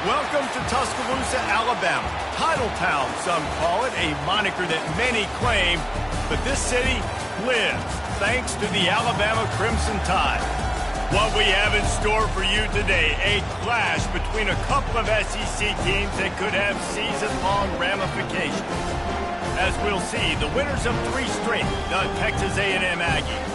Welcome to Tuscaloosa, Alabama. Title Town, some call it, a moniker that many claim, but this city lives thanks to the Alabama Crimson Tide. What we have in store for you today, a clash between a couple of SEC teams that could have season-long ramifications. As we'll see, the winners of 3 straight, the Texas A&M Aggies,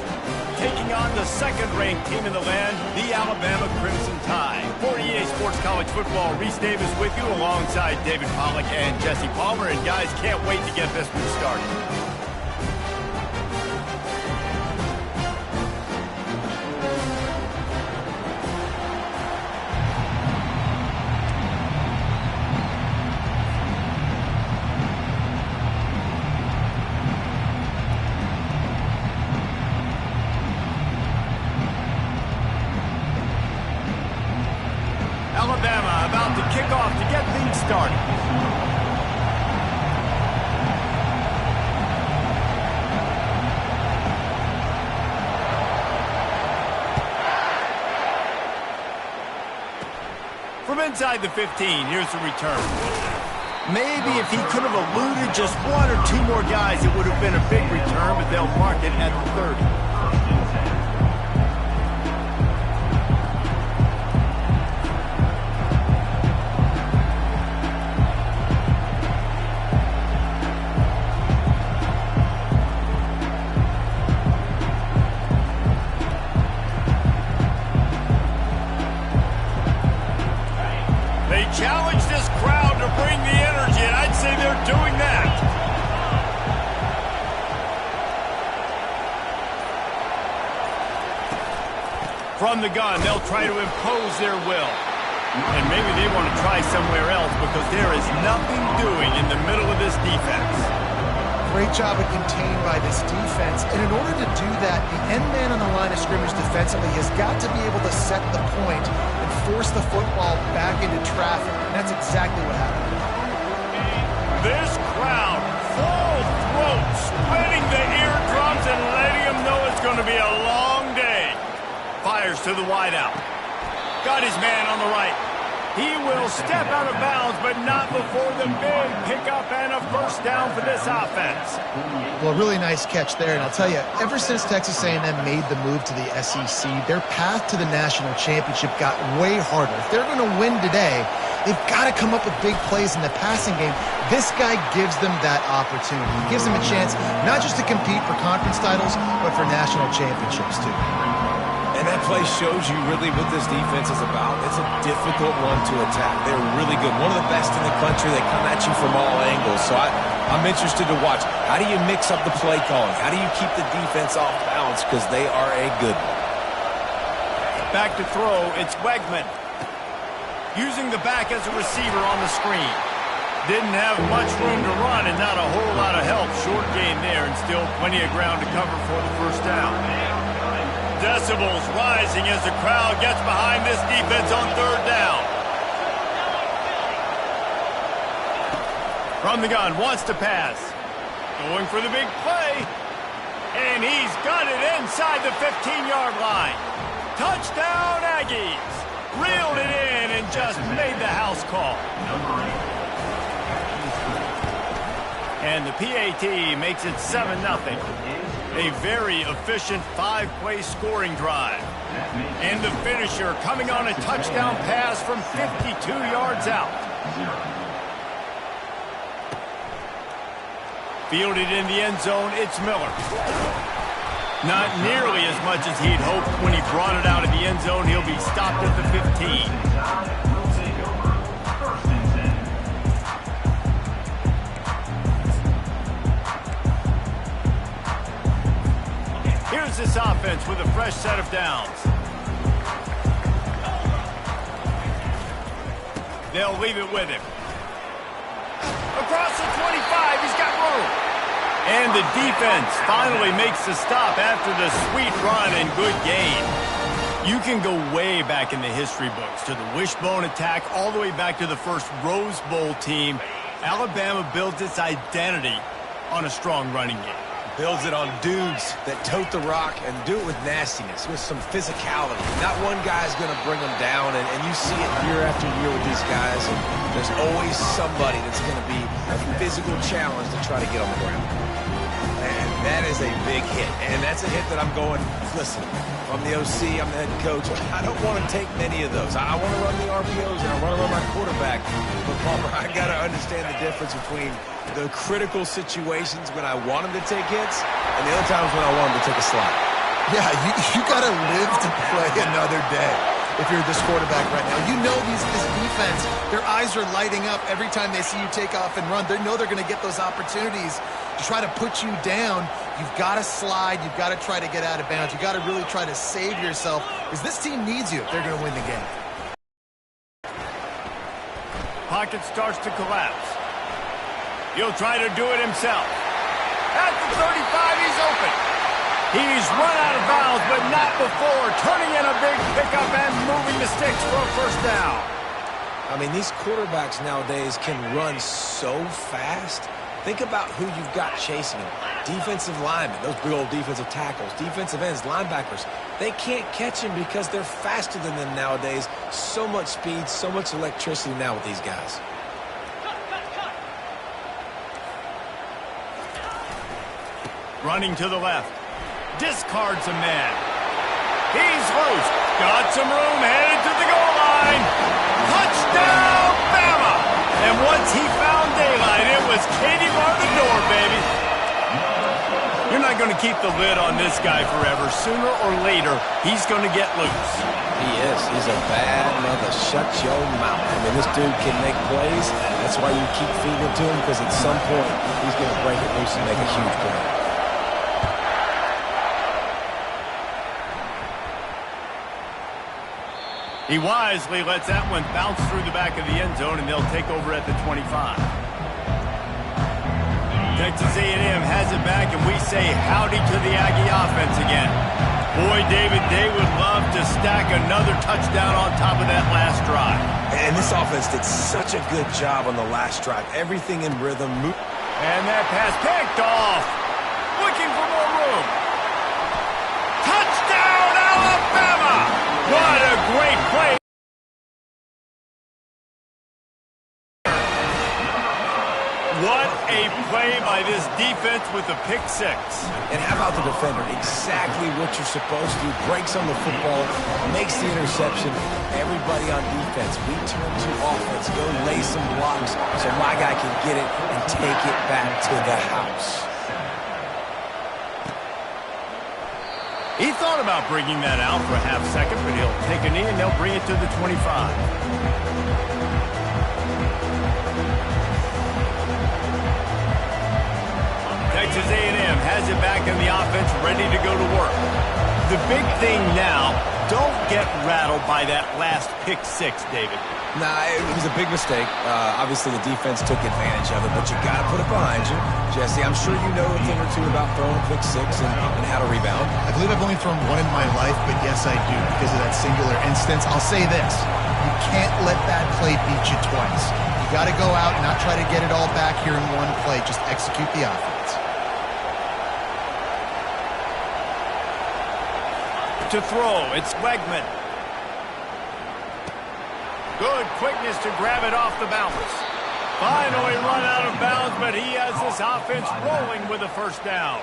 taking on the second-ranked team in the land, the Alabama Crimson Tide. For EA Sports College Football, Reese Davis with you alongside David Pollack and Jesse Palmer. And guys, can't wait to get this one started. Alabama about to kick off to get things started. From inside the 15, here's the return. Maybe if he could have eluded just 1 or 2 more guys, it would have been a big return, but they'll mark it at the 30. Challenge this crowd to bring the energy, and I'd say they're doing that. From the gun, they'll try to impose their will. And maybe they want to try somewhere else because there is nothing doing in the middle of this defense. Great job of contained by this defense. And in order to do that, the end man on the line of scrimmage defensively has got to be able to set the point and force the football back into traffic. And that's exactly what happened. This crowd, full throat, spreading the eardrums and letting them know it's going to be a long day. Fires to the wideout. Got his man on the right. He will step out of bounds, but not before the big pickup and a first down for this offense. Well, really nice catch there. And I'll tell you, ever since Texas A&M made the move to the SEC, their path to the national championship got way harder. If they're going to win today, they've got to come up with big plays in the passing game. This guy gives them that opportunity. He gives them a chance not just to compete for conference titles, but for national championships, too. And that play shows you really what this defense is about. It's a difficult one to attack. They're really good. One of the best in the country. They come at you from all angles. So I'm interested to watch. How do you mix up the play calling? How do you keep the defense off balance? Because they are a good one. Back to throw. It's Wegman. Using the back as a receiver on the screen. Didn't have much room to run and not a whole lot of help. Short gain there and still plenty of ground to cover for the first down. Decibels rising as the crowd gets behind this defense on 3rd down. From the gun, wants to pass. Going for the big play. And he's got it inside the 15-yard line. Touchdown, Aggies. Reeled it in and just made the house call. And the PAT makes it 7-0. A very efficient 5-play scoring drive. And the finisher coming on a touchdown pass from 52 yards out. Fielded in the end zone, it's Miller. Not nearly as much as he'd hoped when he brought it out of the end zone. He'll be stopped at the 15. Here's this offense with a fresh set of downs. They'll leave it with him. Across the 25, he's got room. And the defense finally makes the stop after the sweet run and good gain. You can go way back in the history books to the wishbone attack, all the way back to the first Rose Bowl team. Alabama built its identity on a strong running game. Builds it on dudes that tote the rock and do it with nastiness, with some physicality. Not one guy's going to bring them down, and you see it year after year with these guys. And there's always somebody that's going to be a physical challenge to try to get on the ground. And that is a big hit. And that's a hit that I'm going, listen, I'm the OC, I'm the head coach. I don't want to take many of those. I want to run the RPOs and I want to run my quarterback. But, Palmer, I got to understand the difference between the critical situations when I want him to take hits and the other times when I want him to take a slide. Yeah, you got to live to play another day if you're this quarterback right now. You know this defense, their eyes are lighting up every time they see you take off and run. They know they're going to get those opportunities to try to put you down. You've got to slide. You've got to try to get out of bounds. You've got to really try to save yourself because this team needs you if they're going to win the game. Pocket starts to collapse. He'll try to do it himself. At the 35, he's open. He's run out of bounds, but not before turning in a big pickup and moving the sticks for a first down. I mean, these quarterbacks nowadays can run so fast. Think about who you've got chasing them. Defensive linemen, those big old defensive tackles, defensive ends, linebackers. They can't catch him because they're faster than them nowadays. So much speed, so much electricity now with these guys. Running to the left. Discards a man. He's loose. Got some room. Headed to the goal line. Touchdown, Bama! And once he found daylight, it was Katie bar the door, baby. You're not going to keep the lid on this guy forever. Sooner or later, he's going to get loose. He is. He's a bad mother. Shut your mouth. I mean, this dude can make plays. That's why you keep feeding it to him, because at some point, he's going to break it loose and make a huge play. He wisely lets that one bounce through the back of the end zone, and they'll take over at the 25. Texas A&M has it back, and we say howdy to the Aggie offense again. Boy, David, they would love to stack another touchdown on top of that last drive. And this offense did such a good job on the last drive. Everything in rhythm. And that pass picked off. Looking for more room. Touchdown, Alabama! What a great play. What a play by this defense with the pick six. And how about the defender? Exactly what you're supposed to do. Breaks on the football, makes the interception. Everybody on defense, we turn to offense. Go lay some blocks so my guy can get it and take it back to the house. He thought about bringing that out for a half second, but he'll take a knee and they'll bring it to the 25. Texas A&M has it back in the offense, ready to go to work. The big thing now, don't get rattled by that last pick six, David. Nah, it was a big mistake. Obviously, the defense took advantage of it, but you got to put it behind you. Jesse, I'm sure you know a thing or two about throwing pick six and how to rebound. I believe I've only thrown one in my life, but yes, I do because of that singular instance. I'll say this. You can't let that play beat you twice. You got to go out and not try to get it all back here in one play. Just execute the offense. To throw, it's Wegman. Good quickness to grab it off the bounce. Finally run out of bounds, but he has this offense rolling with a first down.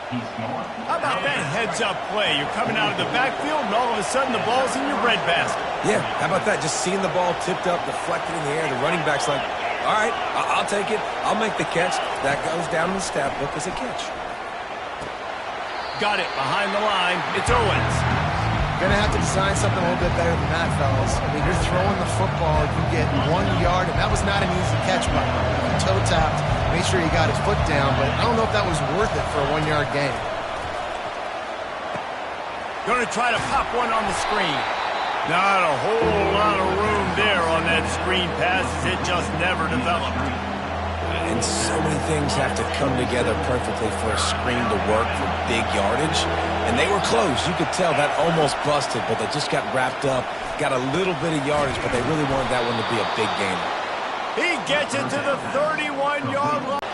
How about that heads-up play? You're coming out of the backfield, and all of a sudden the ball's in your breadbasket. Yeah, how about that? Just seeing the ball tipped up, deflected in the air. The running back's like, all right, I'll take it. I'll make the catch. That goes down in the stat book as a catch. Got it behind the line. It's Owens. Going to have to design something a little bit better than that, fellas. I mean, you're throwing the football, you get 1 yard, and that was not an easy catch by him. He toe tapped, made sure he got his foot down, but I don't know if that was worth it for a 1 yard gain. Going to try to pop one on the screen. Not a whole lot of room there on that screen pass, as it just never developed. And so many things have to come together perfectly for a screen to work for big yardage. And they were close. You could tell that almost busted, but they just got wrapped up, got a little bit of yardage, but they really wanted that one to be a big game. He gets it to the 31-yard line.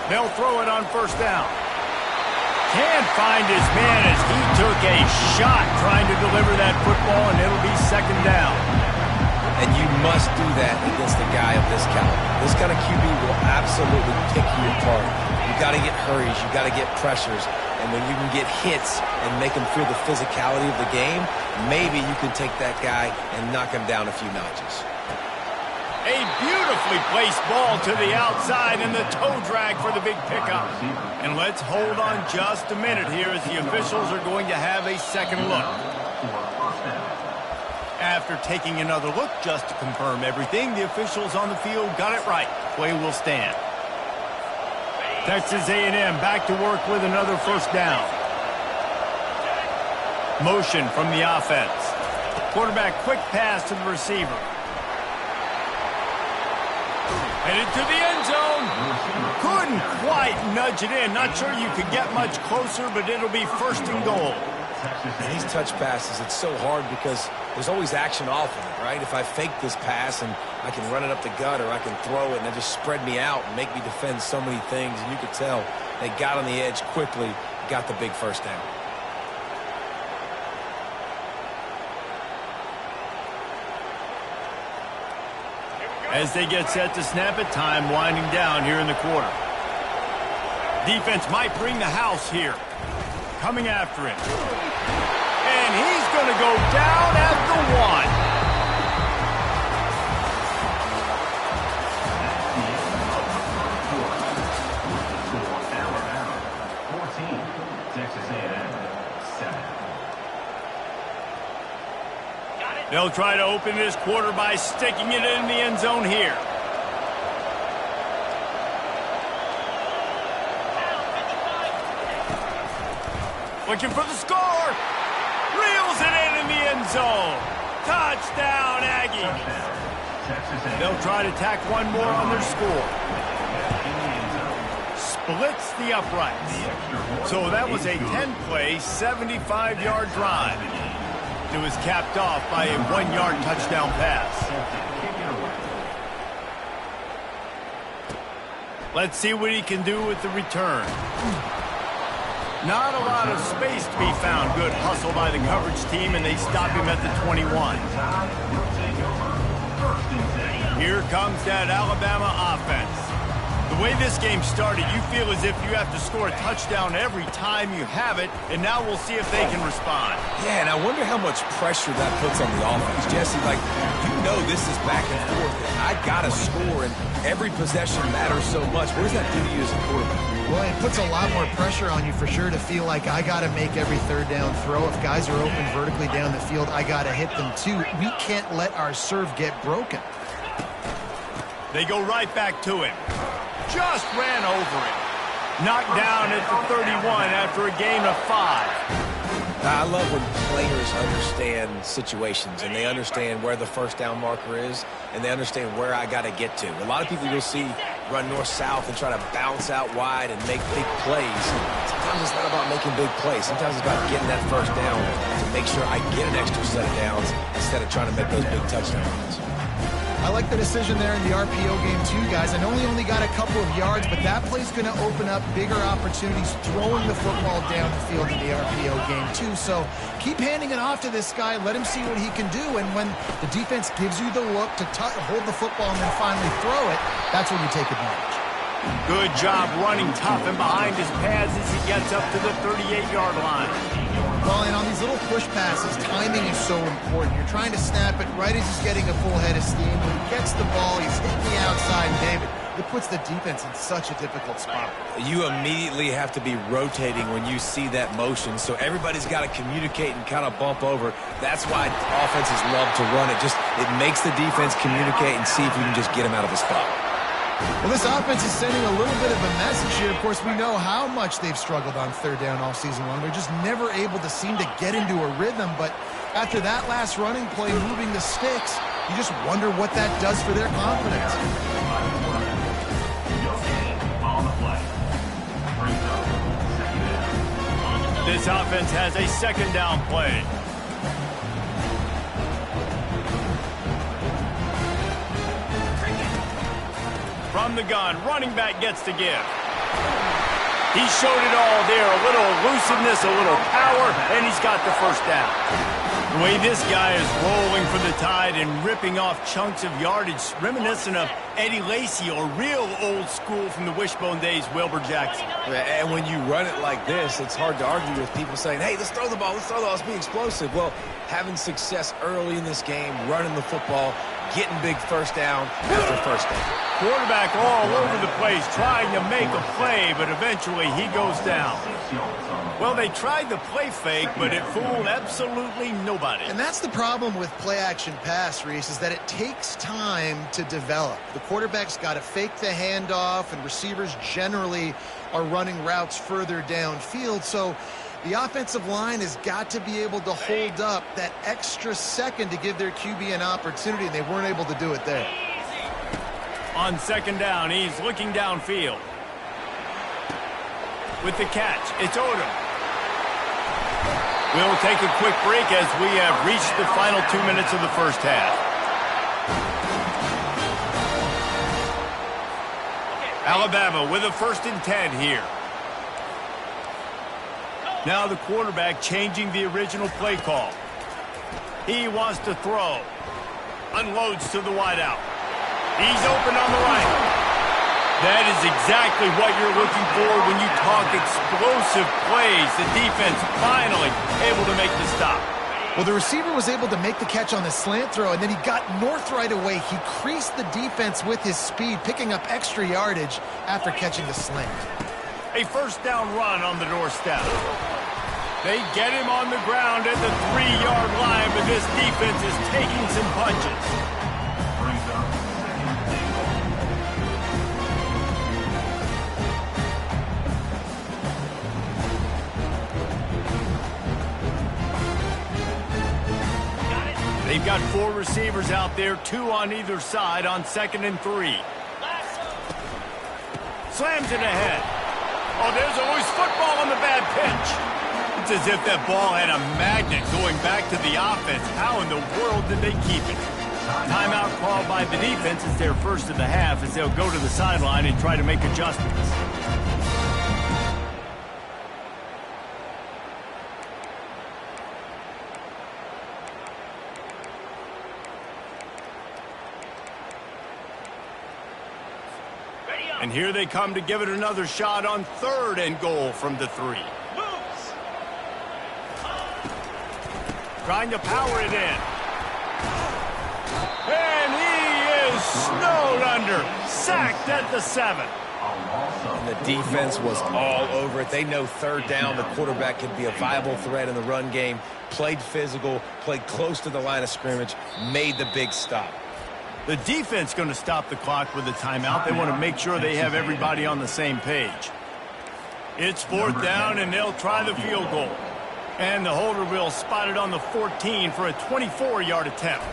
They'll throw it on first down. Can't find his man as he took a shot trying to deliver that football, and it'll be second down. And you must do that against a guy of this caliber. This kind of QB will absolutely pick you apart. You got to get hurries. You got to get pressures. And when you can get hits and make him feel the physicality of the game, maybe you can take that guy and knock him down a few notches. A beautifully placed ball to the outside and the toe drag for the big pickup. And let's hold on just a minute here as the officials are going to have a second look. After taking another look just to confirm everything, the officials on the field got it right. Play will stand. Texas A&M back to work with another first down. Motion from the offense. Quarterback quick pass to the receiver. Headed to the end zone. Couldn't quite nudge it in. Not sure you could get much closer, but it'll be first and goal. These touch passes, it's so hard because there's always action off of it, right? If I fake this pass and I can run it up the gut or I can throw it and it just spread me out and make me defend so many things, and you could tell they got on the edge quickly, got the big first down. As they get set to snap it, time winding down here in the quarter. Defense might bring the house here. Coming after it. And he's going to go down at the 1. They'll try to open this quarter by sticking it in the end zone here. Looking for the score. Reels it in the end zone. Touchdown, Aggies. They'll try to tack one more on their score. Splits the uprights. So that was a 10-play, 75-yard drive. It was capped off by a 1-yard touchdown pass. Let's see what he can do with the return. Not a lot of space to be found. Good hustle by the coverage team, and they stop him at the 21. Here comes that Alabama offense. The way this game started, you feel as if you have to score a touchdown every time you have it, and now we'll see if they can respond. Yeah, and I wonder how much pressure that puts on the offense. Jesse, like, you know this is back and forth. I got to score, and every possession matters so much. What does that do to you as a quarterback? Well, it puts a lot more pressure on you for sure to feel like I got to make every third down throw. If guys are open vertically down the field, I got to hit them too. We can't let our serve get broken. They go right back to him. Just ran over it. Knocked down at the 31 after a gain of 5. I love when players understand situations and they understand where the first down marker is and they understand where I got to get to. A lot of people you'll see run north-south and try to bounce out wide and make big plays. Sometimes it's not about making big plays. Sometimes it's about getting that first down to make sure I get an extra set of downs instead of trying to make those big touchdown runs. I like the decision there in the RPO game too, guys. I know he only got a couple of yards, but that play's going to open up bigger opportunities throwing the football down the field in the RPO game too. So keep handing it off to this guy. Let him see what he can do. And when the defense gives you the look to hold the football and then finally throw it, that's when you take advantage. Good job running tough and behind his pads as he gets up to the 38-yard line. Well, and on these little push passes, timing is so important. You're trying to snap it right as he's getting a full head of steam. When he gets the ball, he's hitting the outside, and David, it puts the defense in such a difficult spot. You immediately have to be rotating when you see that motion, so everybody's got to communicate and kind of bump over. That's why offenses love to run it. It makes the defense communicate and see if you can just get him out of the spot. Well, this offense is sending a little bit of a message here. Of course, we know how much they've struggled on third down all season long. They're just never able to seem to get into a rhythm. But after that last running play, moving the sticks, you just wonder what that does for their confidence. This offense has a second down play. From the gun, running back gets to give. He showed it all there, a little elusiveness, a little power, and he's got the first down. The way this guy is rolling for the Tide and ripping off chunks of yardage, reminiscent of Eddie Lacy or real old school from the Wishbone days, Wilbur Jackson. And when you run it like this, it's hard to argue with people saying, hey, let's throw the ball, let's be explosive. Well, having success early in this game, running the football, getting big first down after first down. Quarterback all over the place trying to make a play, but eventually he goes down. Well, they tried the play fake, but it fooled absolutely nobody. And that's the problem with play-action pass, Reese, is that it takes time to develop. The quarterback's got to fake the handoff, and receivers generally are running routes further downfield. So the offensive line has got to be able to hold up that extra second to give their QB an opportunity, and they weren't able to do it there. On second down, he's looking downfield. With the catch, it's Odom. We'll take a quick break as we have reached the final 2 minutes of the first half. Alabama with a 1st and 10 here. Now the quarterback changing the original play call. He wants to throw. Unloads to the wideout. He's open on the right. That is exactly what you're looking for when you talk explosive plays. The defense finally able to make the stop. Well, the receiver was able to make the catch on the slant throw, and then he got north right away. He creased the defense with his speed, picking up extra yardage after catching the slant. A first down run on the doorstep. They get him on the ground at the 3-yard line, but this defense is taking some punches. They've got 4 receivers out there, 2 on either side on 2nd and 3. Slams it ahead. Oh, there's always football on the bad pitch. It's as if that ball had a magnet going back to the offense. How in the world did they keep it? Timeout called by the defense is their first of the half as they'll go to the sideline and try to make adjustments. And here they come to give it another shot on 3rd and goal from the 3. Trying to power it in. And he is snowed under. Sacked at the 7. And the defense was all over it. They know 3rd down, the quarterback could be a viable threat in the run game. Played physical, played close to the line of scrimmage, made the big stop. The defense going to stop the clock with a timeout. They want to make sure they have everybody on the same page. It's 4th down, and they'll try the field goal. And the holder will spot it on the 14 for a 24-yard attempt.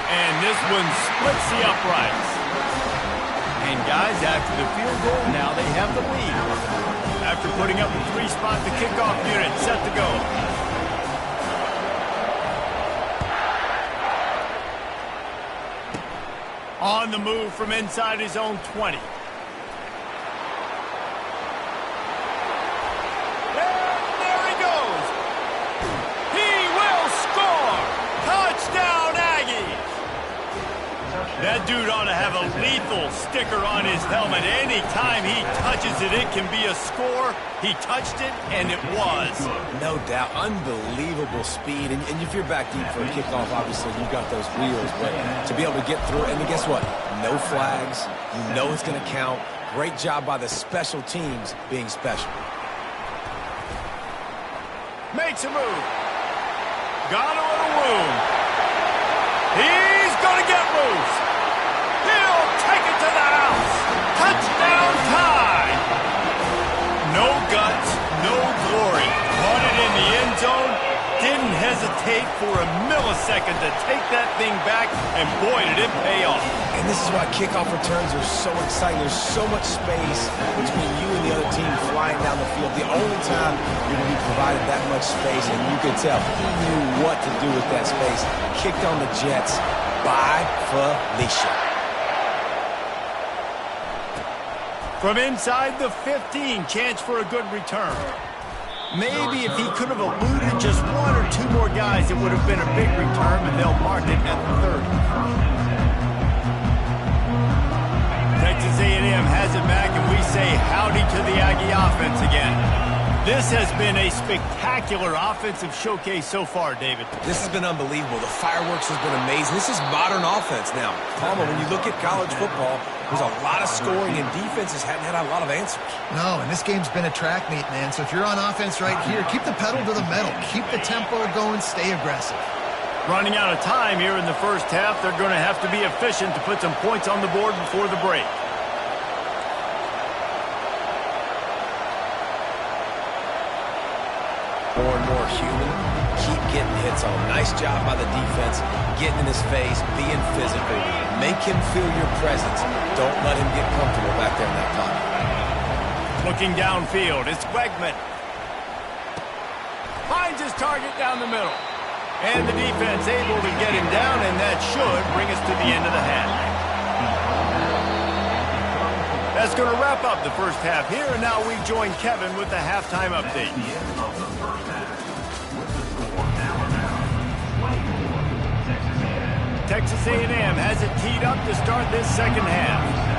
And this one splits the uprights. And guys, after the field goal, now they have the lead. After putting up a 3-spot, the kickoff unit set to go. On the move from inside his own 20. And there he goes. He will score. Touchdown, Aggies. That dude ought to have a lethal sticker on his helmet. Anytime he touches it, it can be a score. He touched it, and it was. No doubt. Unbelievable speed. And if you're back deep for a kickoff, obviously, you've got those wheels. But to be able to get through, and guess what? No flags. You know it's going to count. Great job by the special teams being special. Makes a move. Got a little room. He's going to get loose. He'll take it to the house. Touchdown time. No guts, no glory. Caught it in the end zone. Didn't hesitate for a millisecond to take that thing back, and boy, did it pay off. And this is why kickoff returns are so exciting. There's so much space between you and the other team flying down the field. The only time you're going to be provided that much space, and you can tell he knew what to do with that space. Kicked on the Jets by Felicia. From inside the 15, chance for a good return. Maybe if he could have eluded just one or two more guys, it would have been a big return, but they'll mark it at the 30. Texas A&M has it back, and we say howdy to the Aggie offense again. This has been a spectacular offensive showcase so far, David. This has been unbelievable. The fireworks has been amazing. This is modern offense now. Palmer, when you look at college football, there's a lot of scoring, and defenses hadn't had a lot of answers. No, and this game's been a track meet, man. So if you're on offense right here, keep the pedal to the metal. Keep the tempo going. Stay aggressive. Running out of time here in the first half, they're going to have to be efficient to put some points on the board before the break. More and more human. Keep getting hits on him. Nice job by the defense. Getting in his face, being physical. Make him feel your presence. Don't let him get comfortable back there in that pocket. Looking downfield, it's Wegman. Finds his target down the middle. And the defense able to get him down, and that should bring us to the end of the half. That's going to wrap up the first half here, and now we join Kevin with the halftime update. Texas A&M has it teed up to start this second half.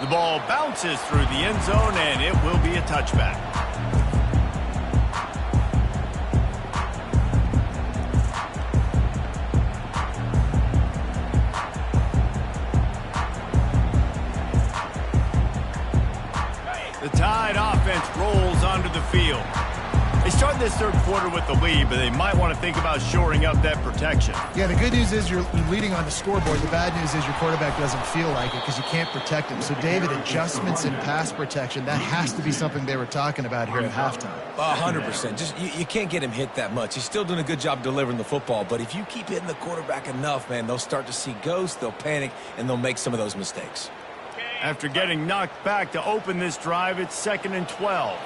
The ball bounces through the end zone, and it will be a touchback. The Tide offense rolls onto the field. They start this third quarter with the lead, but they might want to think about shoring up that protection. Yeah, the good news is you're leading on the scoreboard. The bad news is your quarterback doesn't feel like it because you can't protect him. So, David, adjustments in pass protection, that has to be something they were talking about here at halftime. 100%. Just you can't get him hit that much. He's still doing a good job delivering the football, but if you keep hitting the quarterback enough, man, they'll start to see ghosts, they'll panic, and they'll make some of those mistakes. After getting knocked back to open this drive, it's 2nd and 12.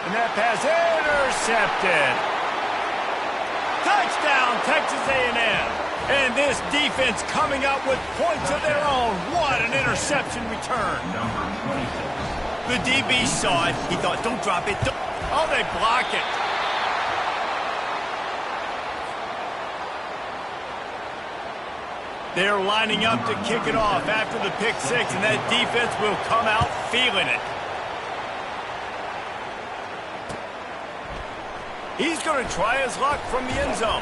And that pass intercepted. Touchdown, Texas A&M. And this defense coming up with points of their own. What an interception return. The DB saw it. He thought, don't drop it. Oh, they block it. They're lining up to kick it off after the pick six, and that defense will come out feeling it. He's going to try his luck from the end zone.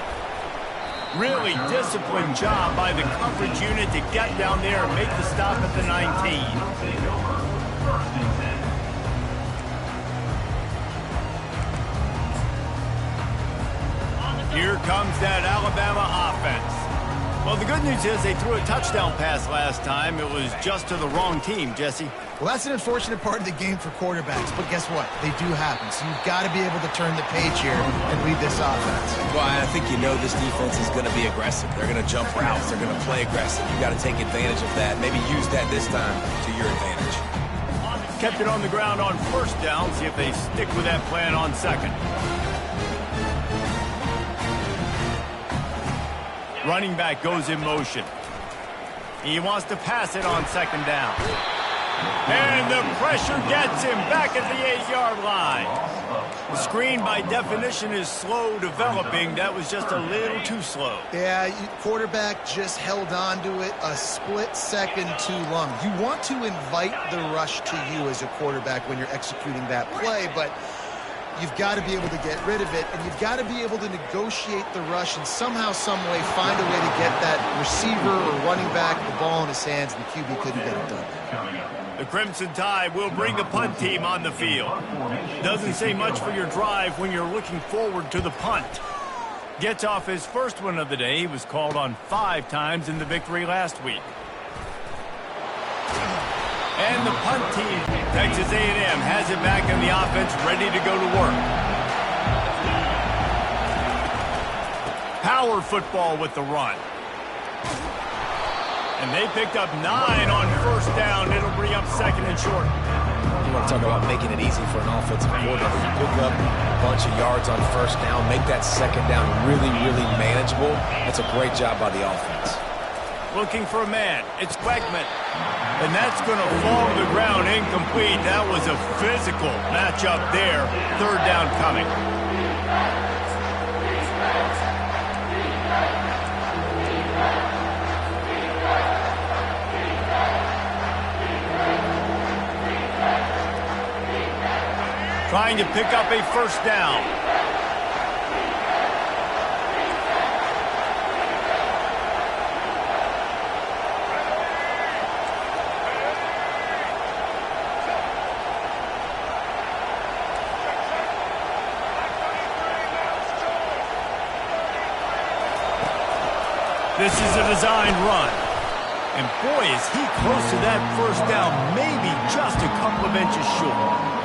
Really disciplined job by the coverage unit to get down there and make the stop at the 19. Here comes that Alabama offense. Well, the good news is they threw a touchdown pass last time. It was just to the wrong team, Jesse. Well, that's an unfortunate part of the game for quarterbacks, but guess what? They do happen, so you've got to be able to turn the page here and lead this offense. Well, I think you know this defense is going to be aggressive. They're going to jump routes. They're going to play aggressive. You've got to take advantage of that. Maybe use that this time to your advantage. Kept it on the ground on first down. See if they stick with that plan on second. Running back goes in motion. He wants to pass it on second down. And the pressure gets him back at the 8-yard line. The screen, by definition, is slow developing. That was just a little too slow. Yeah, quarterback just held on to it a split second too long. You want to invite the rush to you as a quarterback when you're executing that play, but you've got to be able to get rid of it, and you've got to be able to negotiate the rush and somehow, some way, find a way to get that receiver or running back the ball in his hands, and the QB couldn't get it done. The Crimson Tide will bring the punt team on the field. Doesn't say much for your drive when you're looking forward to the punt. Gets off his first one of the day. He was called on 5 times in the victory last week. And the punt team, Texas A&M, has it back in the offense, ready to go to work. Power football with the run. And they picked up 9 on first down. It'll bring up second and short. You want to talk about making it easy for an offensive coordinator. You pick up a bunch of yards on first down, make that second down really, really manageable. That's a great job by the offense. Looking for a man. It's Wegman. And that's going to fall to the ground incomplete. That was a physical matchup there. Third down coming. Trying to pick up a first down. This is a designed run. And boy, is he close to that first down, maybe just a couple of inches short.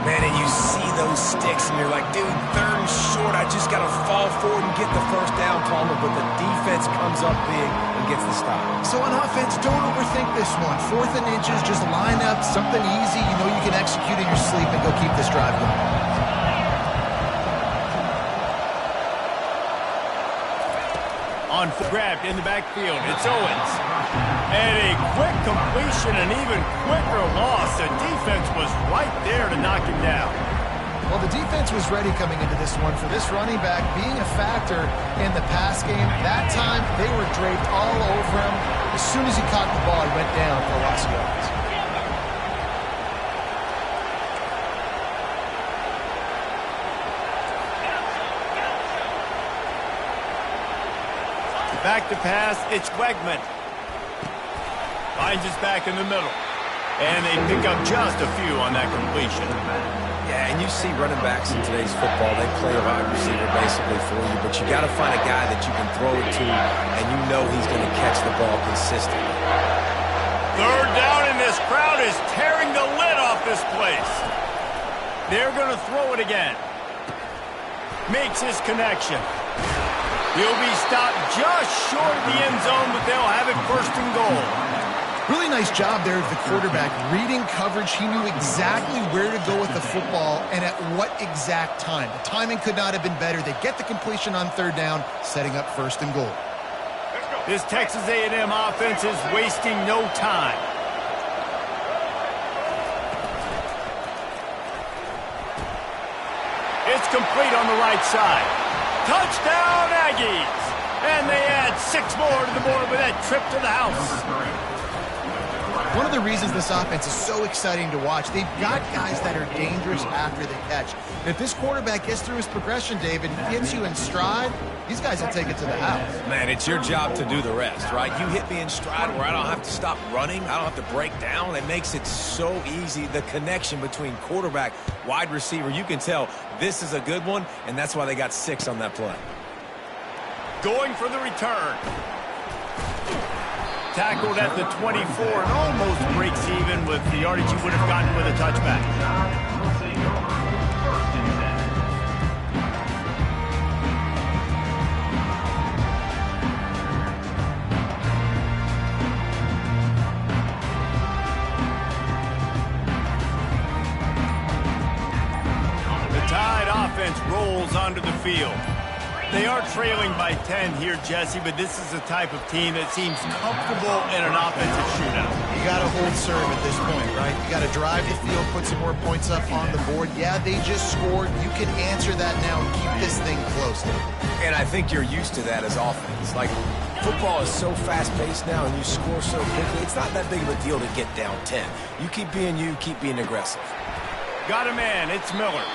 Man, and you see those sticks, and you're like, dude, third and short. I just got to fall forward and get the first down, Palmer. But the defense comes up big and gets the stop. So on offense, don't overthink this one. 4th and inches, just line up, something easy. You know you can execute in your sleep and go keep this drive going. On grabbed in the backfield, it's Owens. And a quick completion, an even quicker loss. The defense was right there to knock him down. Well, the defense was ready coming into this one for this running back being a factor in the pass game. That time, they were draped all over him. As soon as he caught the ball, he went down for a loss of yards. Back to pass, it's Wegman. Finds his back in the middle. And they pick up just a few on that completion. Yeah, and you see running backs in today's football, they play a wide receiver basically for you, but you got to find a guy that you can throw it to, and you know he's going to catch the ball consistently. Third down, and this crowd is tearing the lid off this place. They're going to throw it again. Makes his connection. He'll be stopped just short of the end zone, but they'll have it first and goal. Really nice job there of the quarterback. Reading coverage, he knew exactly where to go with the football and at what exact time. The timing could not have been better. They get the completion on third down, setting up first and goal. This Texas A&M offense is wasting no time. It's complete on the right side. Touchdown, Aggies! And they add 6 more to the board with that trip to the house. One of the reasons this offense is so exciting to watch, they've got guys that are dangerous after the catch. And if this quarterback gets through his progression, David, and gets you in stride, these guys will take it to the house. Man, it's your job to do the rest, right? You hit me in stride where I don't have to stop running. I don't have to break down. It makes it so easy. The connection between quarterback, wide receiver, you can tell this is a good one, and that's why they got 6 on that play. Going for the return. Tackled at the 24 and almost breaks even with the yardage he would have gotten with a touchback. The Tide offense rolls onto the field. They are trailing by 10 here, Jesse, but this is the type of team that seems comfortable in an offensive shootout. You got to hold serve at this point, right? You got to drive the field, put some more points up on the board. Yeah, they just scored. You can answer that now and keep this thing close. And I think you're used to that as offense. Like, football is so fast-paced now, and you score so quickly, it's not that big of a deal to get down 10. You, keep being aggressive. Got a man, it's Miller.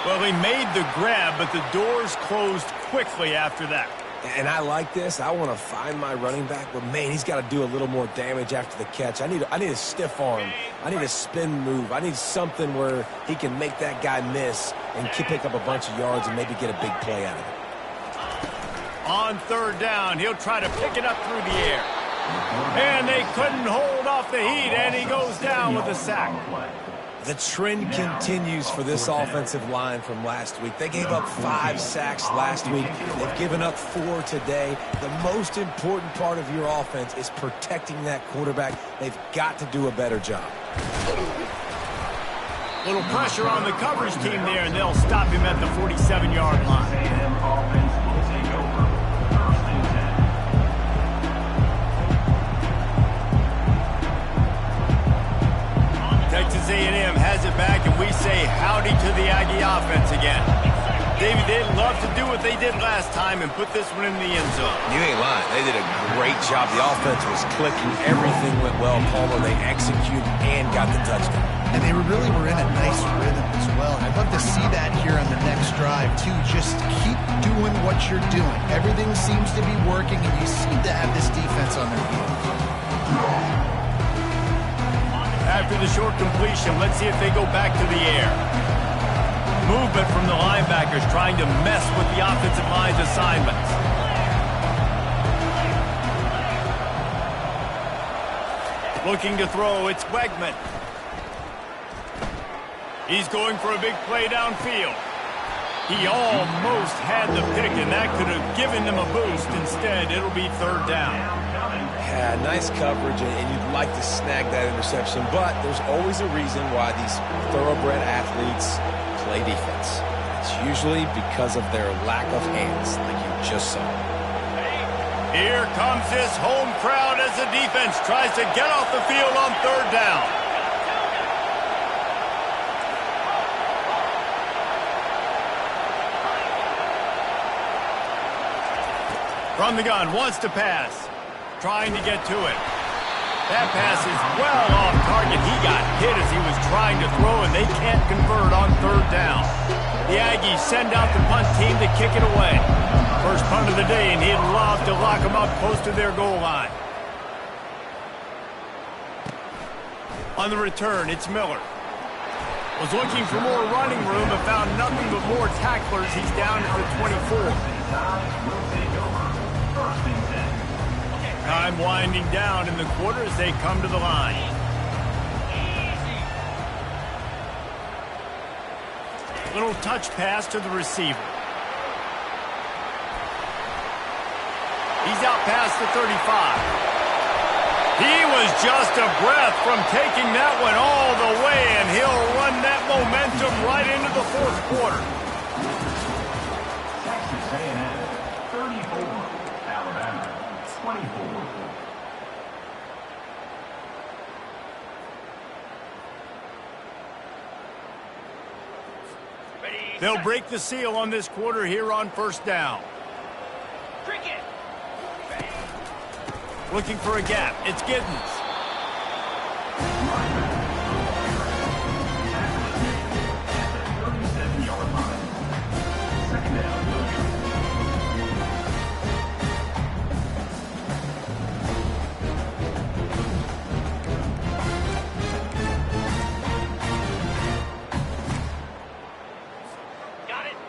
Well, he made the grab, but the doors closed quickly after that. And I like this. I want to find my running back, but, man, he's got to do a little more damage after the catch. I need a stiff arm. I need a spin move. I need something where he can make that guy miss and pick up a bunch of yards and maybe get a big play out of it. On third down, he'll try to pick it up through the air. And they couldn't hold off the heat, and he goes down with a sack. The trend continues for this offensive line from last week. They gave up 5 sacks last week. They've given up 4 today. The most important part of your offense is protecting that quarterback. They've got to do a better job. Little pressure on the coverage team there, and they'll stop him at the 47-yard line. Texas A&M has it back, and we say howdy to the Aggie offense again. David, they'd love to do what they did last time and put this one in the end zone. You ain't lying. They did a great job. The offense was clicking. Everything went well, Palmer. They executed and got the touchdown. And they really were in a nice rhythm as well. And I'd love to see that here on the next drive, too. Just keep doing what you're doing. Everything seems to be working, and you seem to have this defense on their heels. After the short completion, let's see if they go back to the air. Movement from the linebackers trying to mess with the offensive line's assignments. Looking to throw, it's Wegman. He's going for a big play downfield. He almost had the pick, and that could have given them a boost. Instead, it'll be third down. Yeah, nice coverage, and you'd like to snag that interception, but there's always a reason why these thoroughbred athletes play defense. It's usually because of their lack of hands, like you just saw. Here comes this home crowd as the defense tries to get off the field on third down. From the gun, wants to pass. Trying to get to it. That pass is well off target. He got hit as he was trying to throw, and they can't convert on third down. The Aggies send out the punt team to kick it away. First punt of the day, and he'd love to lock them up close to their goal line. On the return, it's Miller. Was looking for more running room, but found nothing but more tacklers. He's down at the 24. Time winding down in the quarter as they come to the line. Little touch pass to the receiver. He's out past the 35. He was just a breath from taking that one all the way, and he'll run that momentum right into the fourth quarter. Texas A&M 34, Alabama 24. They'll break the seal on this quarter here on first down. Cricket. Looking for a gap. It's Giddens.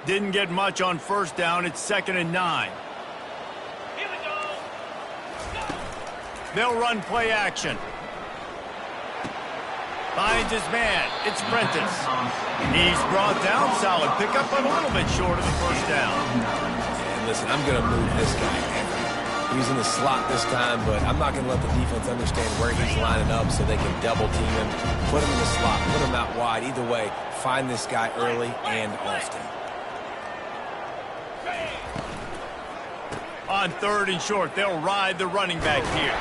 Didn't get much on first down. It's 2nd and 9. Here we go. Go. They'll run play action. Finds his man. It's Prentice. He's brought down. Solid pickup, but a little bit short of the first down. And listen, I'm going to move this guy everywhere. He's in the slot this time, but I'm not going to let the defense understand where he's lining up so they can double team him. Put him in the slot. Put him out wide. Either way, find this guy early and often. On 3rd and short, they'll ride the running back here.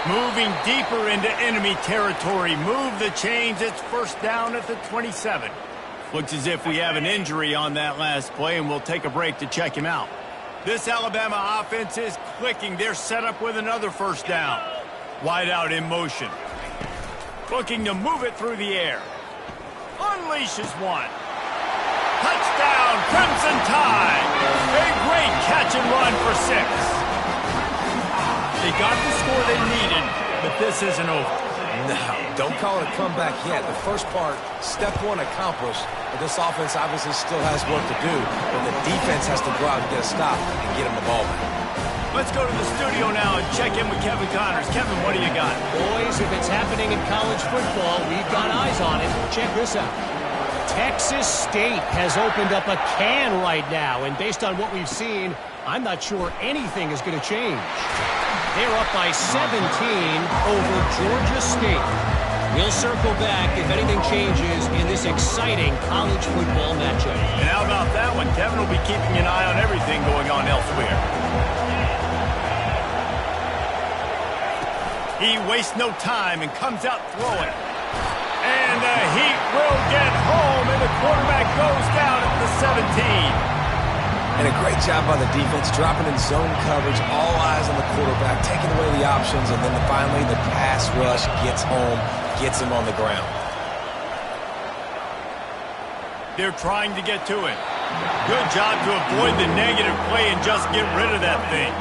Moving deeper into enemy territory. Move the chains. It's first down at the 27. Looks as if we have an injury on that last play, and we'll take a break to check him out. This Alabama offense is clicking. They're set up with another first down. Wide out in motion. Looking to move it through the air. Unleashes one. Touchdown, Crimson Tide. A great catch and run for 6. They got the score they needed, but this isn't over. No, don't call it a comeback yet. The first part, step one accomplished, but this offense obviously still has work to do, but the defense has to go out and get a stop and get him the ball back. Let's go to the studio now and check in with Kevin Connors. Kevin, what do you got? Boys, if it's happening in college football, we've got eyes on it. Check this out. Texas State has opened up a can right now, and based on what we've seen, I'm not sure anything is going to change. They're up by 17 over Georgia State. We'll circle back if anything changes in this exciting college football matchup. And how about that one? Kevin will be keeping an eye on everything going on elsewhere. He wastes no time and comes out throwing. And the Heat will get home, and the quarterback goes down at the 17. And a great job by the defense, dropping in zone coverage, all eyes on the quarterback, taking away the options, and then finally the pass rush gets home, gets him on the ground. They're trying to get to it. Good job to avoid the negative play and just get rid of that thing.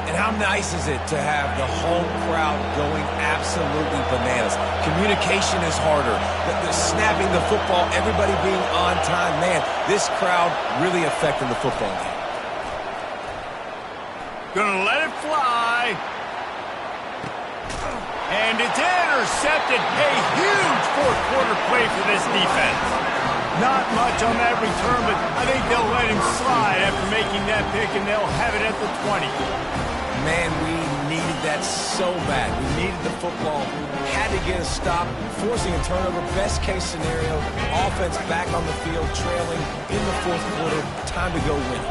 And how nice is it to have the home crowd going absolutely bananas? Communication is harder. The snapping the football, everybody being on time. Man, this crowd really affecting the football game. Gonna let it fly. And it's intercepted. A huge fourth quarter play for this defense. Not much on that return, but I think they'll let him slide after making that pick, and they'll have it at the 20. Man, we needed that so bad. We needed the football. Had to get a stop, forcing a turnover. Best case scenario, offense back on the field, trailing in the fourth quarter. Time to go win.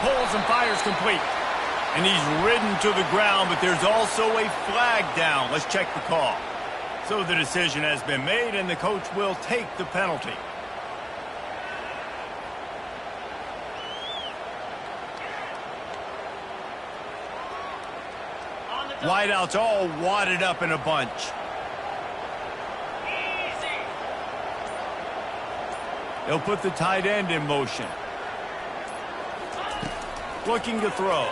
Pulls and fires complete. And he's ridden to the ground, but there's also a flag down. Let's check the call. So the decision has been made, and the coach will take the penalty. Wideouts all wadded up in a bunch. They'll put the tight end in motion. Looking to throw.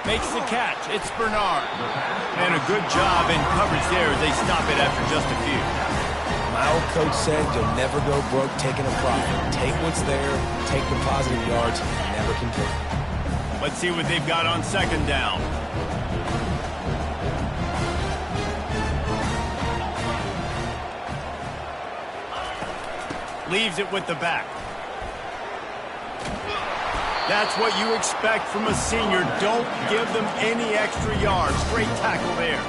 Makes the catch. It's Bernard. And a good job in coverage there as they stop it after just a few. My old coach said you'll never go broke taking a profit. Take what's there, take the positive yards, never complain. Let's see what they've got on second down. Leaves it with the back. That's what you expect from a senior. Don't give them any extra yards. Great tackle there.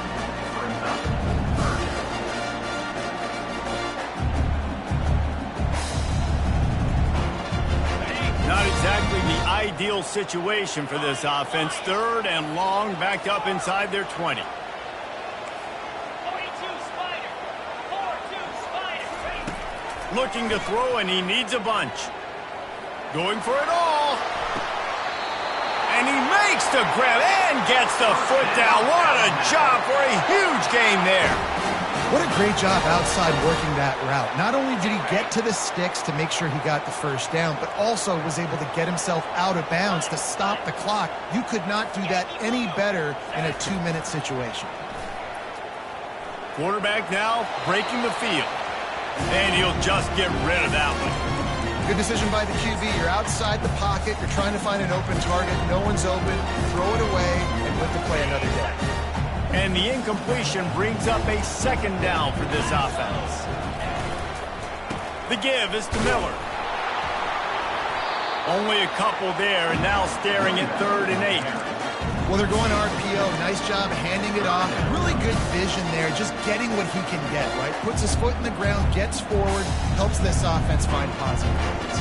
Not exactly the ideal situation for this offense. Third and long, backed up inside their 20. 42 Spider. 4-2 Spider. Looking to throw, and he needs a bunch. Going for it all. And he makes the grab and gets the foot down. What a job for a huge gain there. What a great job outside working that route. Not only did he get to the sticks to make sure he got the first down, but also was able to get himself out of bounds to stop the clock. You could not do that any better in a 2-minute situation. Quarterback now breaking the field. And he'll just get rid of that one. Good decision by the QB. You're outside the pocket. You're trying to find an open target. No one's open. Throw it away and live to play another day. And the incompletion brings up a second down for this offense. The give is to Miller. Only a couple there, and now staring at 3rd and 8. Well, they're going RPO. Nice job handing it off. Really good vision there, just getting what he can get, right? Puts his foot in the ground, gets forward, helps this offense find positive points.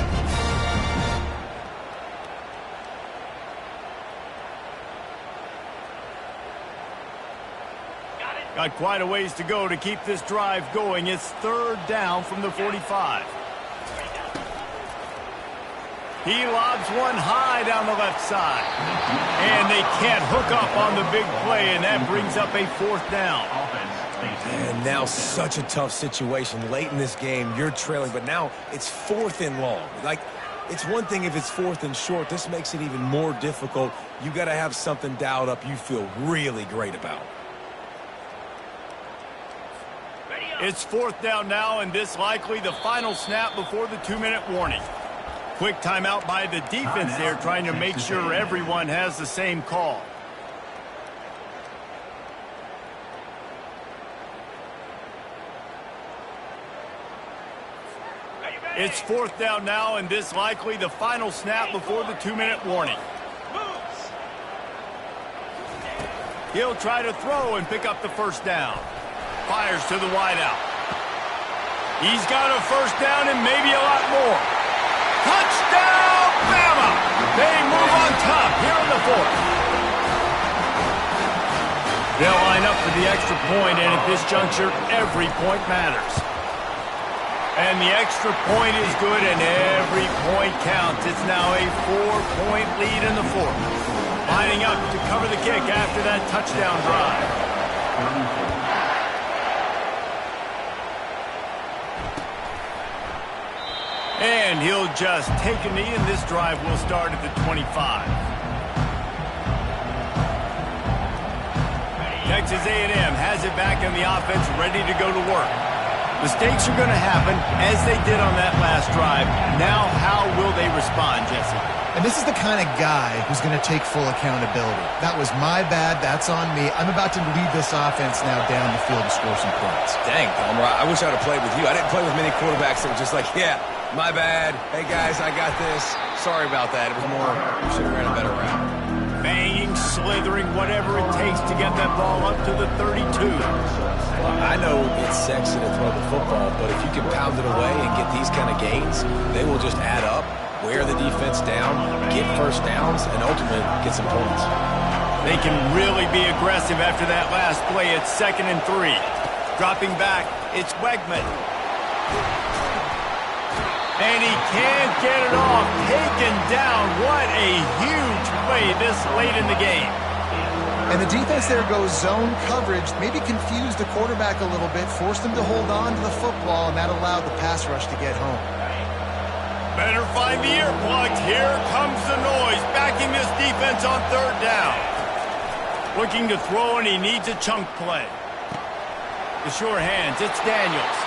Got quite a ways to go to keep this drive going. It's 3rd down from the 45. He lobs one high down the left side. And they can't hook up on the big play, and that brings up a 4th down. And now such a tough situation. Late in this game, you're trailing, but now it's 4th and long. Like, it's one thing if it's 4th and short. This makes it even more difficult. You got to have something dialed up you feel really great about. It's 4th down now, and this likely the final snap before the 2-minute warning. Quick timeout by the defense there, trying to make sure everyone has the same call. It's 4th down now, and this likely the final snap before the 2-minute warning. He'll try to throw and pick up the first down. Fires to the wideout. He's got a first down and maybe a lot more. Touchdown, Bama! They move on top here in the 4th. They'll line up for the extra point, and at this juncture, every point matters. And the extra point is good, and every point counts. It's now a 4-point lead in the 4th. Lining up to cover the kick after that touchdown drive. And he'll just take a knee, and this drive will start at the 25. Texas A&M has it back in the offense, ready to go to work. Mistakes are going to happen, as they did on that last drive. Now, how will they respond, Jesse? And this is the kind of guy who's going to take full accountability. That was my bad. That's on me. I'm about to lead this offense now down the field to score some points. Dang, Palmer, I wish I'd have played with you. I didn't play with many quarterbacks that were just like, yeah, my bad. Hey, guys, I got this. Sorry about that. It was more, we should have ran a better route. Banging, slithering, whatever it takes to get that ball up to the 32. I know it's sexy to throw the football, but if you can pound it away and get these kind of gains, they will just add up, wear the defense down, get first downs, and ultimately get some points. They can really be aggressive after that last play. It's 2nd and 3. Dropping back, it's Wegman. And he can't get it off. Taken down. What a huge play this late in the game. And the defense there goes zone coverage, maybe confused the quarterback a little bit, forced him to hold on to the football, and that allowed the pass rush to get home. Better find the earplugs. Here comes the noise, backing this defense on 3rd down. Looking to throw, and he needs a chunk play. The sure hands, it's Daniels.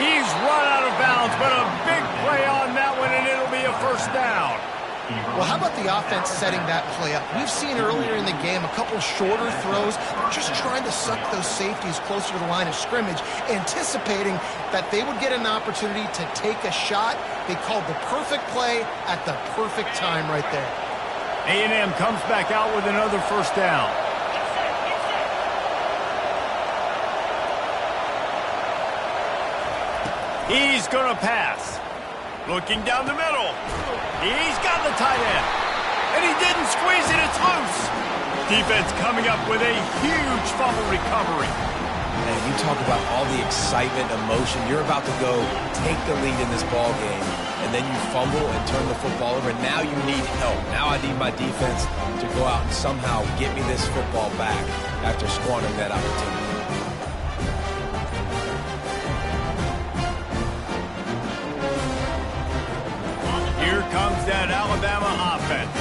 He's run out of bounds, but a big play on that one, and it'll be a first down. Well, how about the offense setting that play up? We've seen earlier in the game a couple shorter throws, just trying to suck those safeties closer to the line of scrimmage, anticipating that they would get an opportunity to take a shot. They called the perfect play at the perfect time right there. A&M comes back out with another first down. He's going to pass. Looking down the middle. He's got the tight end. And he didn't squeeze it. It's loose. Defense coming up with a huge fumble recovery. Man, you talk about all the excitement, emotion. You're about to go take the lead in this ball game, and then you fumble and turn the football over. Now you need help. Now I need my defense to go out and somehow get me this football back after squandering that opportunity. Here comes that Alabama offense.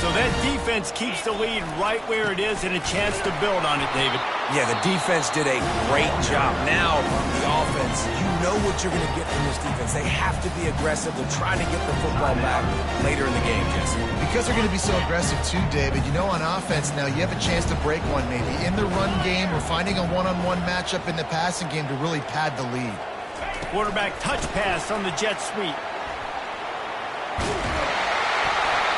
So that defense keeps the lead right where it is and a chance to build on it, David. Yeah, the defense did a great job. Now, the offense, you know what you're going to get from this defense. They have to be aggressive. They're trying to get the football back later in the game, Jesse. Because they're going to be so aggressive too, David, you know on offense now you have a chance to break one maybe in the run game or finding a one-on-one matchup in the passing game to really pad the lead. Quarterback touch pass on the jet sweep.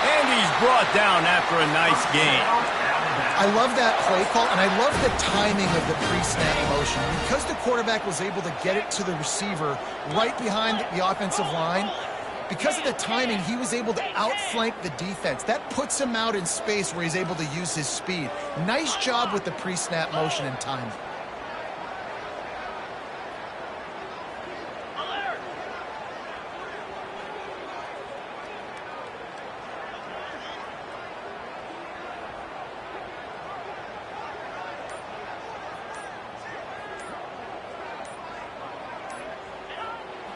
And he's brought down after a nice gain. I love that play call, and I love the timing of the pre-snap motion. Because the quarterback was able to get it to the receiver right behind the offensive line, because of the timing, he was able to outflank the defense. That puts him out in space where he's able to use his speed. Nice job with the pre-snap motion and timing.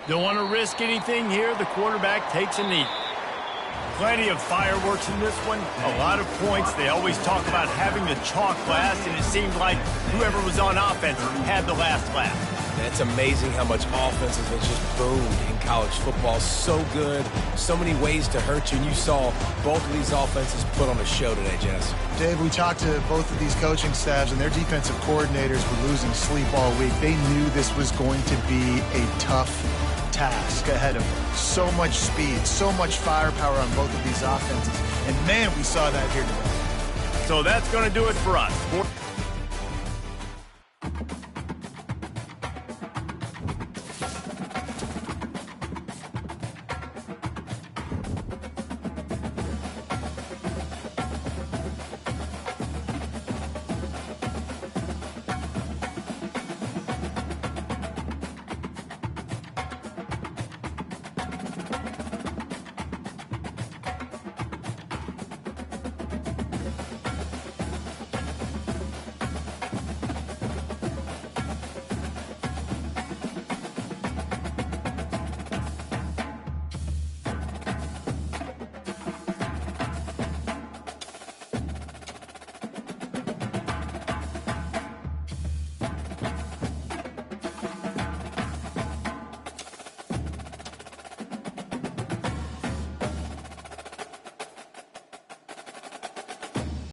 Don't want to risk anything here. The quarterback takes a knee. Plenty of fireworks in this one. A lot of points. They always talk about having the chalk last, and it seemed like whoever was on offense had the last laugh. And it's amazing how much offenses have just boomed in college football. So good. So many ways to hurt you. And you saw both of these offenses put on a show today, Jess. Dave, we talked to both of these coaching staffs, and their defensive coordinators were losing sleep all week. They knew this was going to be a tough task ahead of them. So much speed, so much firepower on both of these offenses. And, man, we saw that here today. So that's going to do it for us.